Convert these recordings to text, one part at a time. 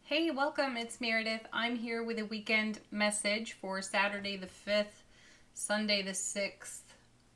Hey, welcome. It's Meredith. I'm here with a weekend message for Saturday the 5th, Sunday the 6th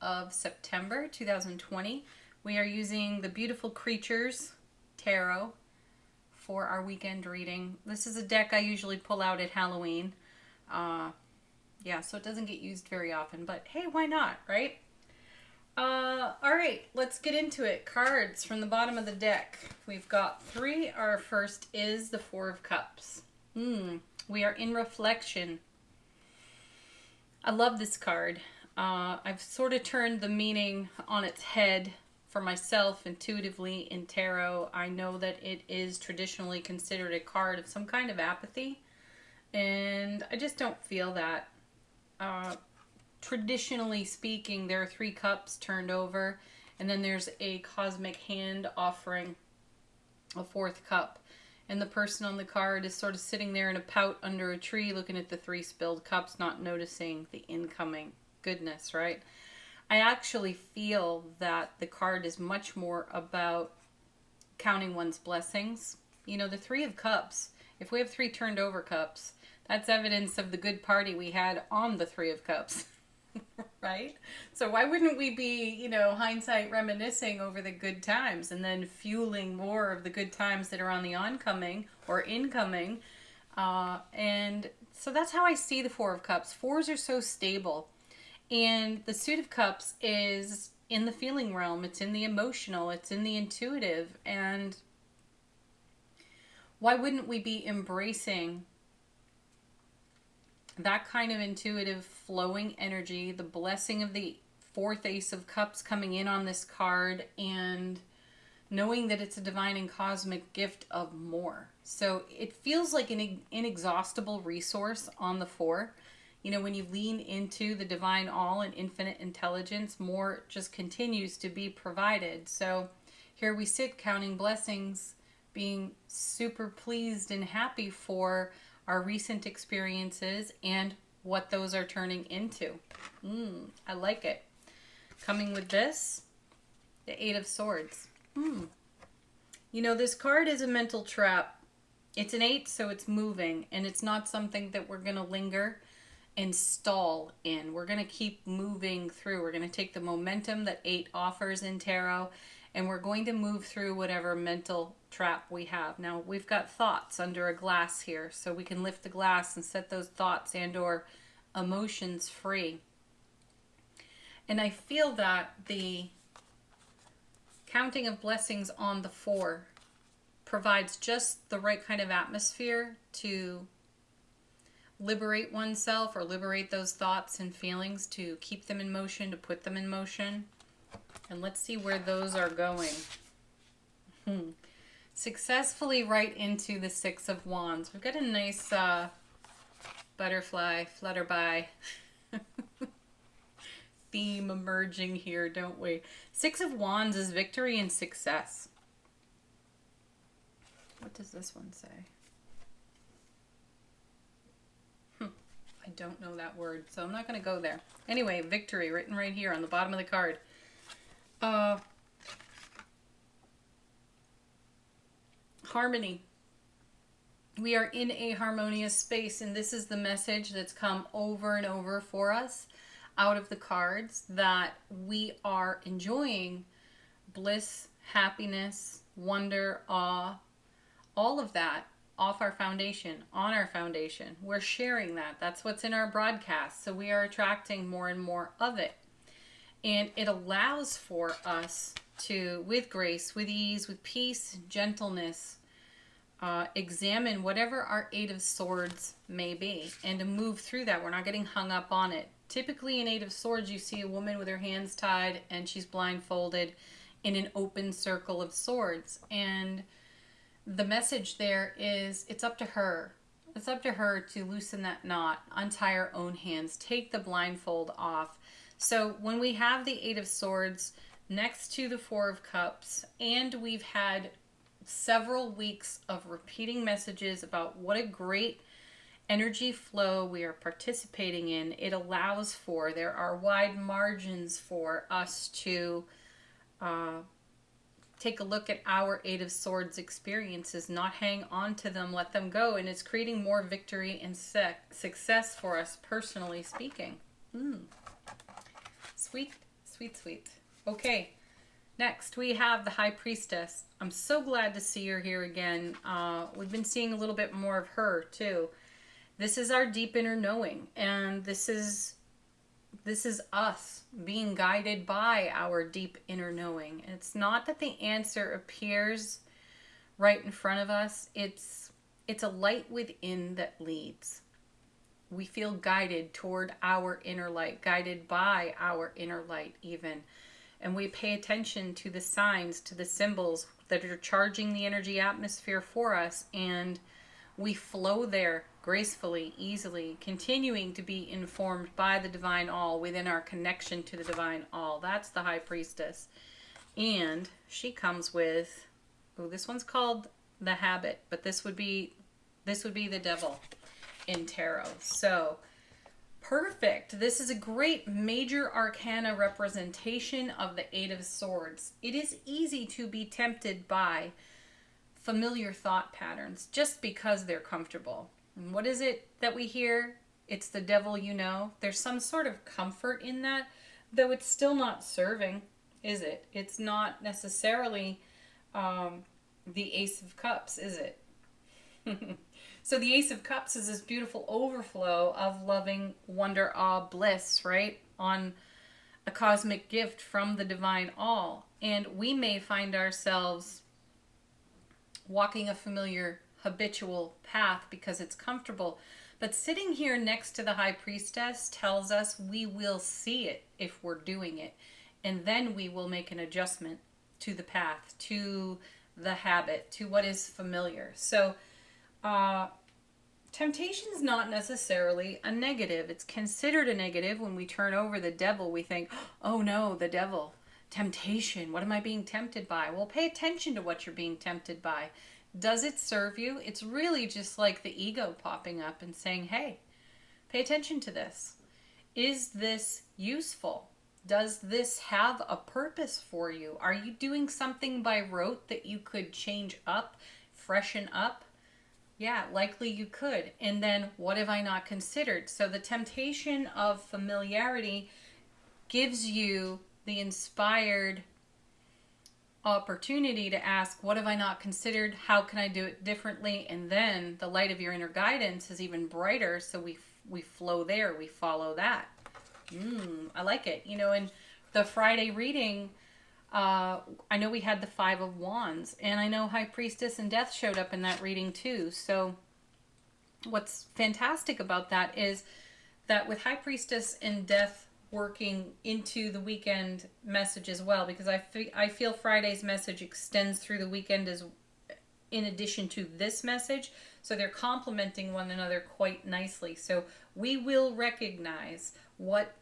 of September 2020. We are using the Beautiful Creatures Tarot for our weekend reading. This is a deck I usually pull out at Halloween. So it doesn't get used very often, but hey, why not, right? All right, let's get into it. Cards from the bottom of the deck. We've got three. Our first is the Four of Cups. We are in reflection. I love this card. I've sort of turned the meaning on its head for myself intuitively in tarot. I know that it is traditionally considered a card of some kind of apathy, and I just don't feel that. Traditionally speaking, there are three cups turned over, and then there's a cosmic hand offering a fourth cup. And the person on the card is sort of sitting there in a pout under a tree looking at the three spilled cups, not noticing the incoming goodness, right? I actually feel that the card is much more about counting one's blessings. You know, the Three of Cups, if we have three turned over cups, that's evidence of the good party we had on the Three of Cups. Right? So why wouldn't we be, hindsight reminiscing over the good times and then fueling more of the good times that are on the oncoming or incoming? And so that's how I see the Four of Cups. Fours are so stable. And the Suit of Cups is in the feeling realm. It's in the emotional. It's in the intuitive. And why wouldn't we be embracing that kind of intuitive flowing energy, the blessing of the fourth Ace of Cups coming in on this card, and knowing that it's a divine and cosmic gift of more. So it feels like an inexhaustible resource on the four. You know, when you lean into the divine all and infinite intelligence, more just continues to be provided. So here we sit counting blessings, being super pleased and happy for our recent experiences and what those are turning into. I like it. Coming with this, the Eight of Swords. You know, this card is a mental trap. It's an 8, so it's moving, and it's not something that we're going to linger and stall in. We're going to keep moving through. We're going to take the momentum that 8 offers in tarot, and we're going to move through whatever mental trap we have. Now, we've got thoughts under a glass here, so we can lift the glass and set those thoughts and or emotions free. And I feel that the counting of blessings on the 4 provides just the right kind of atmosphere to liberate oneself or liberate those thoughts and feelings, to keep them in motion, to put them in motion. And let's see where those are going. Successfully right into the Six of Wands. We've got a nice butterfly, flutterby theme emerging here, don't we? Six of Wands is victory and success. What does this one say? I don't know that word, so I'm not going to go there. Anyway, victory written right here on the bottom of the card. Harmony. We are in a harmonious space, and this is the message that's come over and over for us out of the cards, that we are enjoying bliss, happiness, wonder, awe, all of that off our foundation, on our foundation. We're sharing that. That's what's in our broadcast. So we are attracting more and more of it. And it allows for us to, with grace, with ease, with peace, gentleness, examine whatever our Eight of Swords may be and to move through that. We're not getting hung up on it. Typically in Eight of Swords, you see a woman with her hands tied and she's blindfolded in an open circle of swords. And the message there is it's up to her. It's up to her to loosen that knot, untie her own hands, take the blindfold off. So when we have the Eight of Swords next to the Four of Cups, and we've had several weeks of repeating messages about what a great energy flow we are participating in, it allows for, there are wide margins for us to take a look at our Eight of Swords experiences, not hang on to them, let them go. And it's creating more victory and success for us, personally speaking. Sweet, sweet, sweet. Okay, next we have the High Priestess. I'm so glad to see her here again. We've been seeing a little bit more of her too. This is our deep inner knowing, and this is us being guided by our deep inner knowing. It's not that the answer appears right in front of us. It's a light within that leads. We feel guided toward our inner light, guided by our inner light even. And we pay attention to the signs, to the symbols that are charging the energy atmosphere for us, and we flow there gracefully, easily, continuing to be informed by the Divine All within our connection to the Divine All. That's the High Priestess. And she comes with, oh, this one's called the Habit, but this would be the Devil in tarot. So perfect. This is a great major arcana representation of the Eight of Swords. It is easy to be tempted by familiar thought patterns just because they're comfortable. And what is it that we hear? It's the devil you know. There's some sort of comfort in that, though it's still not serving, is it? It's not necessarily the Ace of Cups, is it? So the Ace of Cups is this beautiful overflow of loving wonder, awe, bliss, right? On a cosmic gift from the Divine All. And we may find ourselves walking a familiar habitual path because it's comfortable. But sitting here next to the High Priestess tells us we will see it if we're doing it. And then we will make an adjustment to the path, to the habit, to what is familiar. So temptation is not necessarily a negative. It's considered a negative when we turn over the devil. We think, oh no, the devil, temptation. What am I being tempted by? Well, pay attention to what you're being tempted by. Does it serve you? It's really just like the ego popping up and saying, hey, pay attention to this. Is this useful? Does this have a purpose for you? Are you doing something by rote that you could change up, freshen up? Yeah, likely you could. And then what have I not considered? So the temptation of familiarity gives you the inspired opportunity to ask, what have I not considered? How can I do it differently? And then the light of your inner guidance is even brighter, so we flow there, we follow that. I like it. You know, in the Friday reading, I know we had the Five of Wands, and I know High Priestess and Death showed up in that reading too. So what's fantastic about that is that with High Priestess and Death working into the weekend message as well, because I feel Friday's message extends through the weekend as in addition to this message, so they're complementing one another quite nicely. So we will recognize what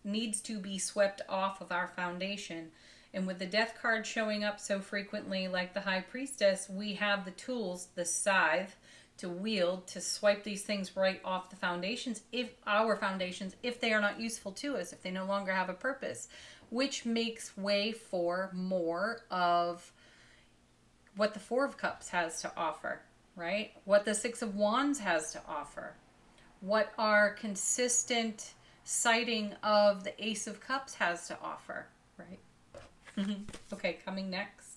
needs to be swept off of our foundation, and with the Death card showing up so frequently like the High Priestess, we have the tools, the scythe, to wield to swipe these things right off the foundations, if they are not useful to us, if they no longer have a purpose, which makes way for more of what the Four of Cups has to offer, right? What the Six of Wands has to offer, what our consistent sighting of the Ace of Cups has to offer, right? Okay, coming next.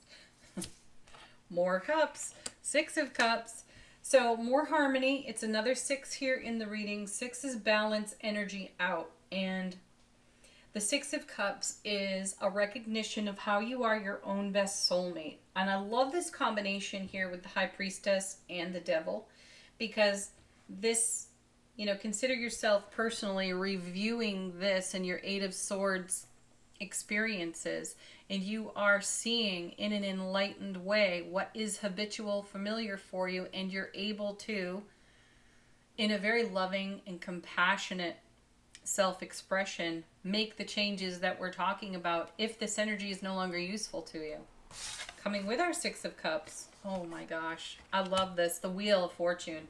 More cups, Six of Cups. So more harmony. It's another 6 here in the reading. 6 is balance, energy out. And the Six of Cups is a recognition of how you are your own best soulmate. And I love this combination here with the High Priestess and the Devil, because this, you know, consider yourself personally reviewing this and your Eight of Swords experiences, and you are seeing in an enlightened way what is habitual, familiar for you, and you're able to, in a very loving and compassionate self-expression, make the changes that we're talking about if this energy is no longer useful to you. Coming with our Six of Cups, oh my gosh, I love this, the Wheel of Fortune.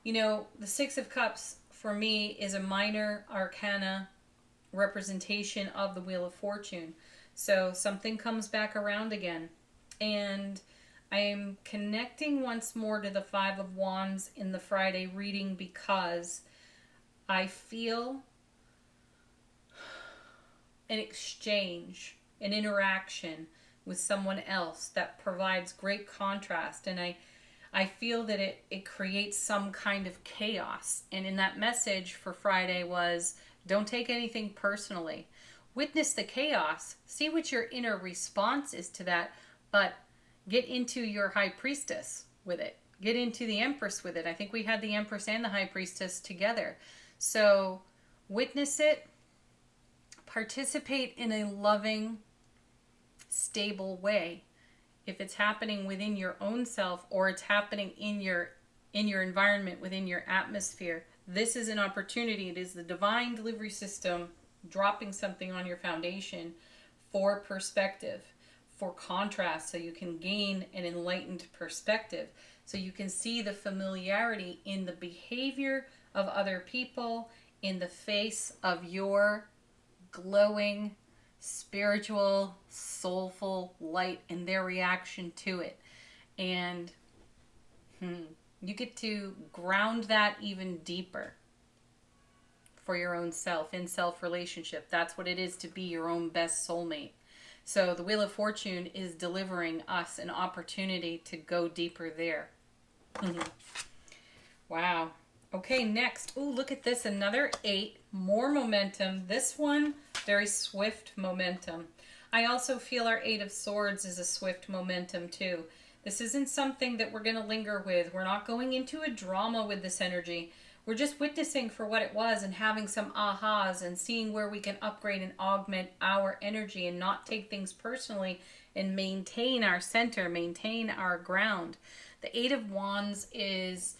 You know, the Six of Cups for me is a minor arcana representation of the Wheel of Fortune. So something comes back around again. And I am connecting once more to the Five of Wands in the Friday reading because I feel an exchange, an interaction with someone else that provides great contrast. And I feel that it creates some kind of chaos. And in that message for Friday was, don't take anything personally. Witness the chaos. See what your inner response is to that. But get into your High Priestess with it. Get into the Empress with it. I think we had the Empress and the High Priestess together. So witness it. Participate in a loving, stable way. If it's happening within your own self or it's happening in your environment, within your atmosphere, this is an opportunity. It is the divine delivery system dropping something on your foundation for perspective, for contrast, so you can gain an enlightened perspective, so you can see the familiarity in the behavior of other people, in the face of your glowing, spiritual, soulful light and their reaction to it. And you get to ground that even deeper for your own self, in self-relationship. That's what it is to be your own best soulmate. So the Wheel of Fortune is delivering us an opportunity to go deeper there. Wow. Okay, next. Oh, look at this. Another 8. More momentum. This one, very swift momentum. I also feel our 8 of Swords is a swift momentum too. This isn't something that we're going to linger with. We're not going into a drama with this energy. We're just witnessing for what it was and having some ahas and seeing where we can upgrade and augment our energy and not take things personally and maintain our center, maintain our ground. The 8 of Wands is,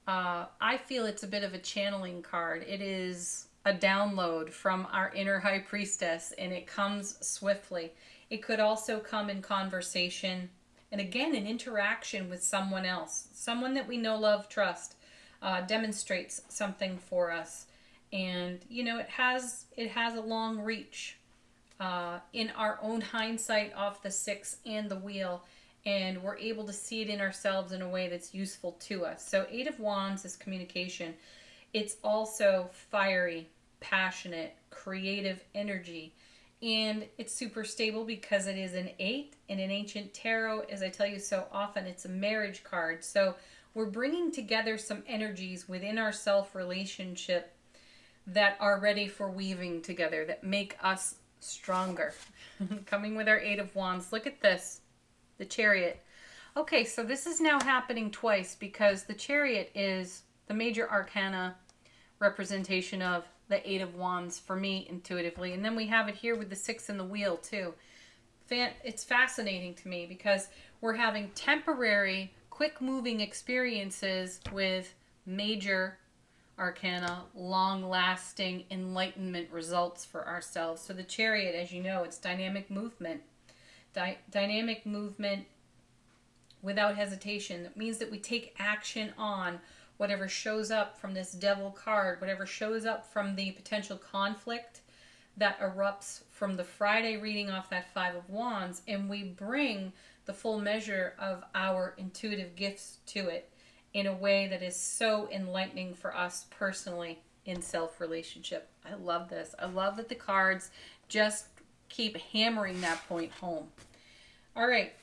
I feel it's a bit of a channeling card. It is a download from our inner High Priestess, and it comes swiftly. It could also come in conversation, and again, an interaction with someone else, someone that we know, love, trust, demonstrates something for us. And, you know, it has a long reach in our own hindsight off the 6 and the Wheel, and we're able to see it in ourselves in a way that's useful to us. So 8 of Wands is communication. It's also fiery, passionate, creative energy. And it's super stable because it is an 8. And in ancient tarot, as I tell you so often, it's a marriage card. So we're bringing together some energies within our self-relationship that are ready for weaving together, that make us stronger. Coming with our 8 of Wands. Look at this. The Chariot. Okay, so this is now happening twice because the Chariot is the major arcana representation of the 8 of Wands for me intuitively. And then we have it here with the 6 and the Wheel too. It's fascinating to me because we're having temporary, quick-moving experiences with major arcana, long-lasting enlightenment results for ourselves. So the Chariot, as you know, it's dynamic movement. Dynamic movement without hesitation. That means that we take action on whatever shows up from this Devil card, whatever shows up from the potential conflict that erupts from the Friday reading off that 5 of Wands, and we bring the full measure of our intuitive gifts to it in a way that is so enlightening for us personally in self-relationship. I love this. I love that the cards just keep hammering that point home. All right.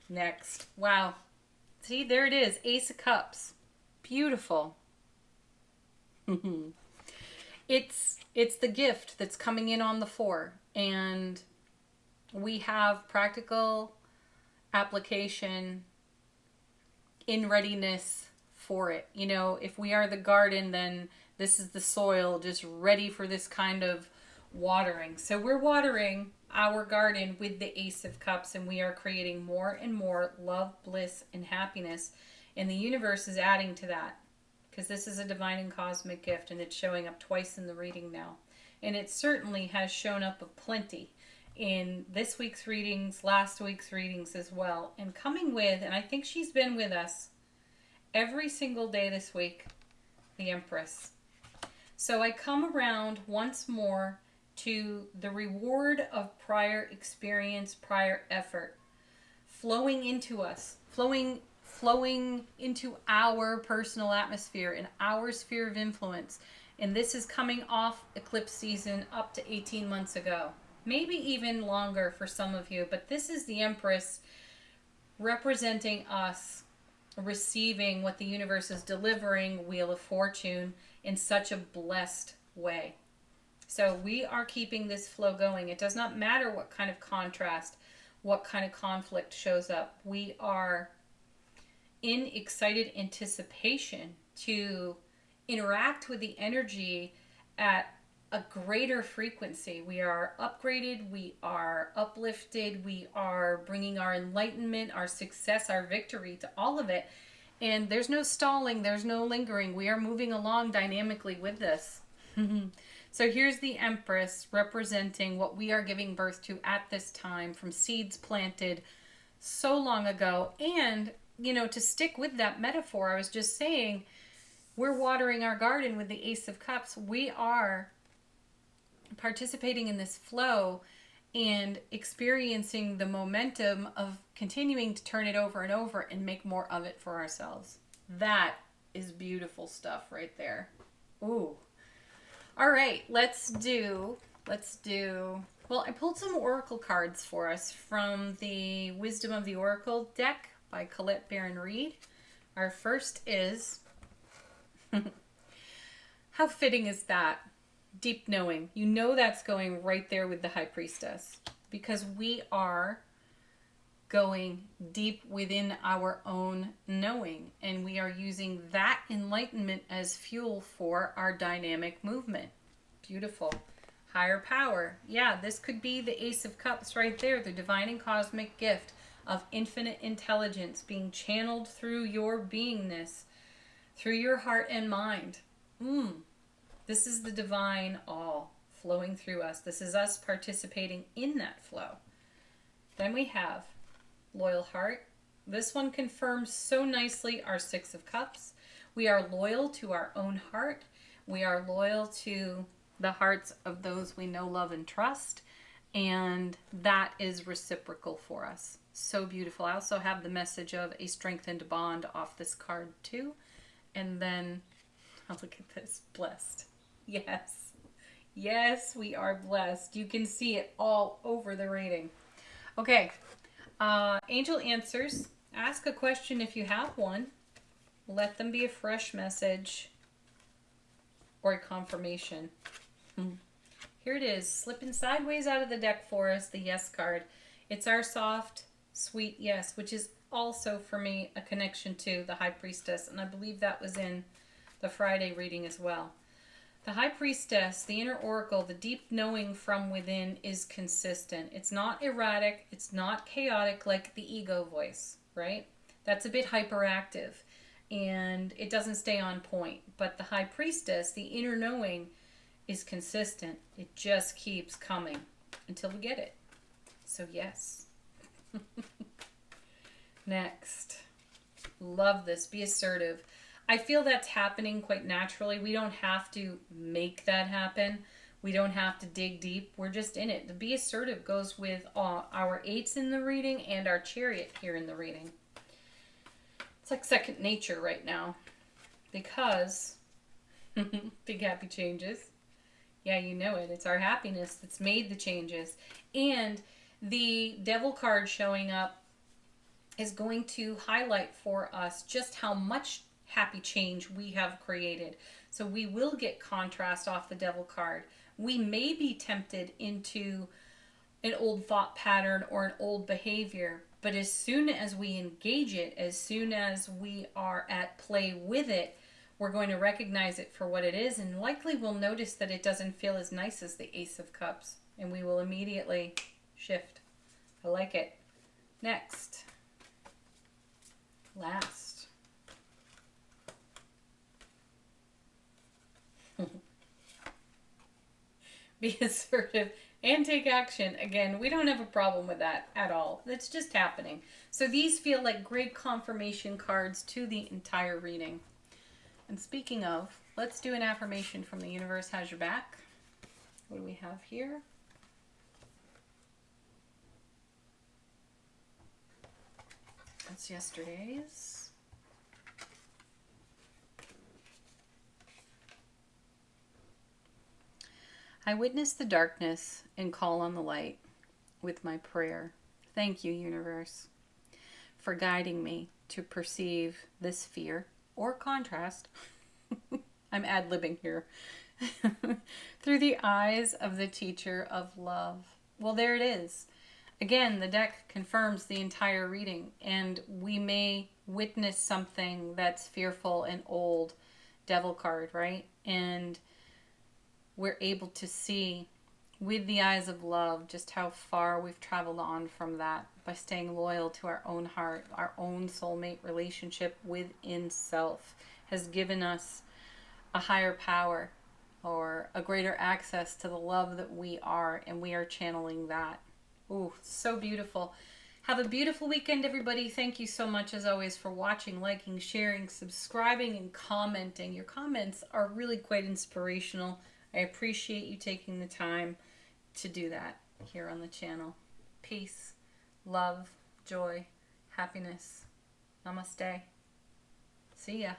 Next. Wow. See, there it is. Ace of Cups. Beautiful. It's the gift that's coming in on the 4. And we have practical application in readiness for it. You know, if we are the garden, then this is the soil just ready for this kind of watering. So we're watering our garden with the Ace of Cups, and we are creating more and more love, bliss, and happiness. And the universe is adding to that because this is a divine and cosmic gift, and it's showing up twice in the reading now. And it certainly has shown up aplenty in this week's readings, last week's readings as well. And coming with, and I think she's been with us every single day this week, the Empress. So I come around once more to the reward of prior experience, prior effort. flowing into us, flowing into our personal atmosphere and our sphere of influence. And this is coming off eclipse season up to 18 months ago. Maybe even longer for some of you. But this is the Empress representing us receiving what the universe is delivering, Wheel of Fortune, in such a blessed way. So we are keeping this flow going. It does not matter what kind of contrast, what kind of conflict shows up. We are in excited anticipation to interact with the energy at a greater frequency. We are upgraded, we are uplifted, we are bringing our enlightenment, our success, our victory to all of it. And there's no stalling, there's no lingering. We are moving along dynamically with this. So here's the Empress representing what we are giving birth to at this time, from seeds planted so long ago. And, you know, to stick with that metaphor, I was just saying, we're watering our garden with the Ace of Cups. We are participating in this flow and experiencing the momentum of continuing to turn it over and over and make more of it for ourselves. That is beautiful stuff right there. Ooh. All right, let's do, well, I pulled some oracle cards for us from the Wisdom of the Oracle deck by Collette Baron-Reid. Our first is, how fitting is that? Deep knowing. You know that's going right there with the High Priestess, because we are going deep within our own knowing, and we are using that enlightenment as fuel for our dynamic movement. Beautiful. Higher power. Yeah, this could be the Ace of Cups right there, the divine and cosmic gift of infinite intelligence being channeled through your beingness, through your heart and mind. This is the divine all flowing through us. This is us participating in that flow. Then we have loyal heart. This one confirms so nicely our Six of Cups. We are loyal to our own heart. We are loyal to the hearts of those we know, love, and trust. And that is reciprocal for us. So beautiful. I also have the message of a strengthened bond off this card too. And then, oh, look at this, blessed. Yes. Yes, we are blessed. You can see it all over the reading. Okay. Angel answers. Ask a question if you have one. Let them be a fresh message or a confirmation. Here it is, slipping sideways out of the deck for us, the yes card. It's our soft, sweet yes, which is also for me a connection to the High Priestess, and I believe that was in the Friday reading as well. The High Priestess, the inner oracle, the deep knowing from within is consistent. It's not erratic. It's not chaotic like the ego voice, right? That's a bit hyperactive and it doesn't stay on point. But the High Priestess, the inner knowing, is consistent. It just keeps coming until we get it. So yes. Next. Love this. Be assertive. I feel that's happening quite naturally. We don't have to make that happen. We don't have to dig deep. We're just in it. The be assertive goes with our eights in the reading and our chariot here in the reading. It's like second nature right now because big happy changes. Yeah, you know it. It's our happiness that's made the changes. And the devil card showing up is going to highlight for us just how much happy change we have created. So we will get contrast off the devil card. We may be tempted into an old thought pattern or an old behavior, but as soon as we engage it, as soon as we are at play with it, we're going to recognize it for what it is, and likely we'll notice that it doesn't feel as nice as the Ace of Cups, and we will immediately shift. I like it. Next. Last. Be assertive and take action. Again, we don't have a problem with that at all. It's just happening. So these feel like great confirmation cards to the entire reading. And speaking of, let's do an affirmation from the universe has your back. What do we have here? That's yesterday's. I witness the darkness and call on the light with my prayer. Thank you, universe, for guiding me to perceive this fear or contrast. I'm ad-libbing here. Through the eyes of the teacher of love. Well, there it is. Again, the deck confirms the entire reading, and we may witness something that's fearful and old, devil card, right? And we're able to see with the eyes of love just how far we've traveled on from that by staying loyal to our own heart. Our own soulmate relationship within self has given us a higher power or a greater access to the love that we are, and we are channeling that. Ooh, so beautiful. Have a beautiful weekend, everybody. Thank you so much, as always, for watching, liking, sharing, subscribing, and commenting. Your comments are really quite inspirational. I appreciate you taking the time to do that here on the channel. Peace, love, joy, happiness. Namaste. See ya.